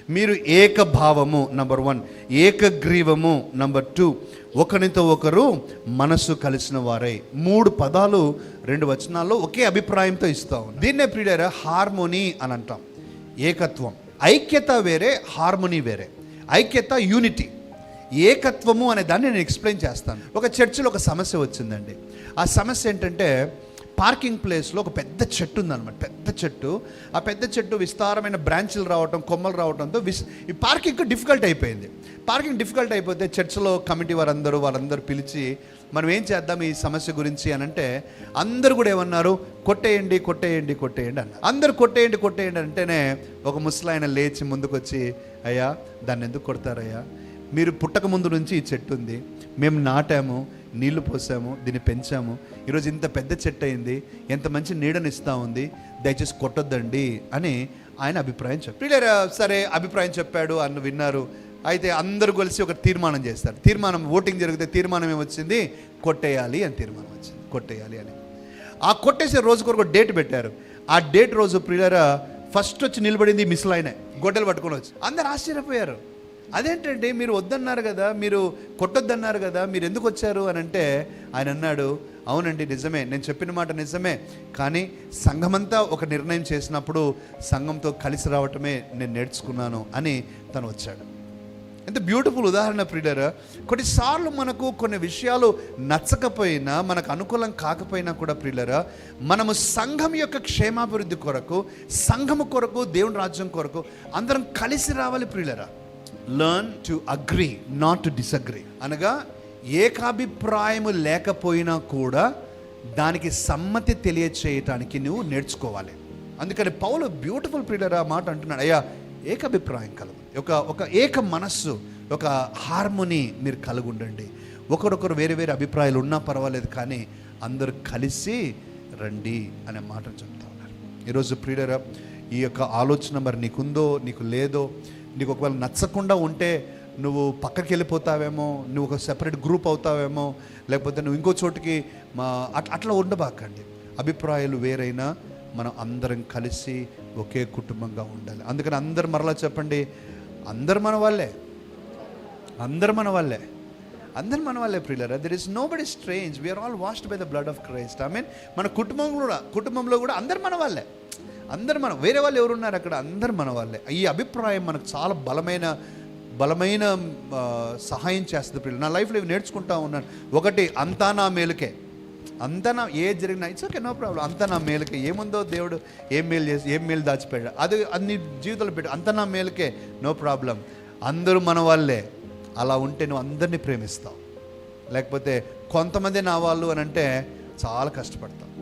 మీరు ఏకభావము number 1, ఏకగ్రీవము number 2, ఒకరితో ఒకరు మనసు కలిసిన వారై. 3 పదాలు 2 వచనాల్లో ఒకే అభిప్రాయంతో ఇస్తా ఉన్నాం. దీన్నే ప్రియులారా హార్మోనీ అని అంటాం. ఏకత్వం, ఐక్యత వేరే, హార్మోనీ వేరే. ఐక్యత యూనిటీ, ఏకత్వము అనే దాన్ని నేను ఎక్స్ప్లెయిన్ చేస్తాను. ఒక చర్చిలో ఒక సమస్య వచ్చిందండి. ఆ సమస్య ఏంటంటే పార్కింగ్ ప్లేస్లో ఒక పెద్ద చెట్టు ఉందన్నమాట. పెద్ద చెట్టు, ఆ పెద్ద చెట్టు విస్తారమైన బ్రాంచ్లు రావటం, కొమ్మలు రావడంతో ఈ పార్కింగ్ డిఫికల్ట్ అయిపోయింది. పార్కింగ్ డిఫికల్ట్ అయిపోతే చర్చిలో కమిటీ వాళ్ళందరూ పిలిచి మనం ఏం చేద్దాం ఈ సమస్య గురించి అని అంటే అందరూ కూడా ఏమన్నారు, కొట్టేయండి అన్నారు. అందరూ కొట్టేయండి అంటేనే ఒక ముసలాయన లేచి ముందుకు వచ్చి, అయ్యా దాన్ని ఎందుకు కొడతారయ్యా, మీరు పుట్టక ముందు నుంచి ఈ చెట్టు ఉంది, మేము నాటాము, నీళ్లు పోసాము, దీన్ని పెంచాము, ఈరోజు ఇంత పెద్ద చెట్టు అయింది, ఎంత మంచి నీడని ఇస్తూ ఉంది, దయచేసి కొట్టొద్దండి అని ఆయన అభిప్రాయం చెప్పారు. సరే అభిప్రాయం చెప్పాడు అని విన్నారు. అయితే అందరూ కలిసి ఒక తీర్మానం చేస్తారు. తీర్మానం ఓటింగ్ జరిగితే తీర్మానం ఏమొచ్చింది, కొట్టేయాలి అని తీర్మానం వచ్చింది. కొట్టేయాలి అని ఆ కొట్టేసే రోజు కొరకు డేట్ పెట్టారు. ఆ డేట్ రోజు ప్రియులారా ఫస్ట్ వచ్చి నిలబడింది మిస్లైనే, గొడ్డలు పట్టుకొని వచ్చి. అందరు ఆశ్చర్యపోయారు. అదేంటంటే మీరు వద్దన్నారు కదా, మీరు కొట్టొద్దన్నారు కదా, మీరు ఎందుకు వచ్చారు అని అంటే ఆయన అన్నాడు, అవునండి నిజమే, నేను చెప్పిన మాట నిజమే, కానీ సంఘమంతా ఒక నిర్ణయం చేసినప్పుడు సంఘంతో కలిసి రావటమే నేను నేర్చుకున్నాను అని తను వచ్చాడు. ఎంత బ్యూటిఫుల్ ఉదాహరణ ప్రియులారా. కొన్నిసార్లు మనకు కొన్ని విషయాలు నచ్చకపోయినా, మనకు అనుకూలం కాకపోయినా కూడా ప్రియులారా, మనము సంఘం యొక్క క్షేమాభివృద్ధి కొరకు, సంఘము కొరకు, దేవుని రాజ్యం కొరకు అందరం కలిసి రావాలి ప్రియులారా. Learn to agree, not to disagree. అనగా ఏకాభిప్రాయము లేకపోయినా కూడా దానికి సమ్మతి తెలియచేయటానికి నువ్వు నేర్చుకోవాలి. అందుకని పౌలు బ్యూటిఫుల్ ప్రియులారా మాట అంటున్నాడు, అయ్యా ఏకాభిప్రాయం కలదు, ఒక ఏక మనస్సు, ఒక హార్మోనీ మీరు కలిగి ఉండండి. ఒకరొకరు వేరే వేరే అభిప్రాయాలు ఉన్నా పర్వాలేదు, కానీ అందరూ కలిసి రండి అనే మాటను చెప్తా ఉన్నారు. ఈరోజు ప్రియులారా ఈ యొక్క ఆలోచన మరి నీకుందో నీకు లేదో, నీకు ఒకవేళ నచ్చకుండా ఉంటే నువ్వు పక్కకి వెళ్ళిపోతావేమో, నువ్వు ఒక సెపరేట్ గ్రూప్ అవుతావేమో, లేకపోతే నువ్వు ఇంకో చోటికి అట్లా ఉండబాకండి. అభిప్రాయాలు వేరైనా మనం అందరం కలిసి ఒకే కుటుంబంగా ఉండాలి. అందుకని అందరు మరలా చెప్పండి, అందరు మన వాళ్ళే ప్రియులారా. There is nobody strange, we are all washed by the blood of Christ. I mean మన కుటుంబంలో కూడా అందరు మన వాళ్ళే, అందరు మనం, వేరే వాళ్ళు ఎవరున్నారు అక్కడ, అందరు మన వాళ్ళే. ఈ అభిప్రాయం మనకు చాలా బలమైన సహాయం చేస్తుంది ప్రియులు. నా లైఫ్లో ఇవి నేర్చుకుంటా ఉన్నాను. ఒకటి, అంతా నా మేలుకే, అంతా నా ఏ జరిగినా ఇట్స్ ఓకే, నో ప్రాబ్లం, అంతా నా మేలుకే. ఏముందో దేవుడు ఏం మేలు దాచిపెట్టాడు, అది అన్ని జీవితాలు పెట్టాడు, అంతా నా మేలుకే, నో ప్రాబ్లం. అందరూ మన వాళ్ళే. అలా ఉంటే నువ్వు అందరినీ ప్రేమిస్తావు. లేకపోతే కొంతమంది నా వాళ్ళు అని అంటే చాలా కష్టపడతావు.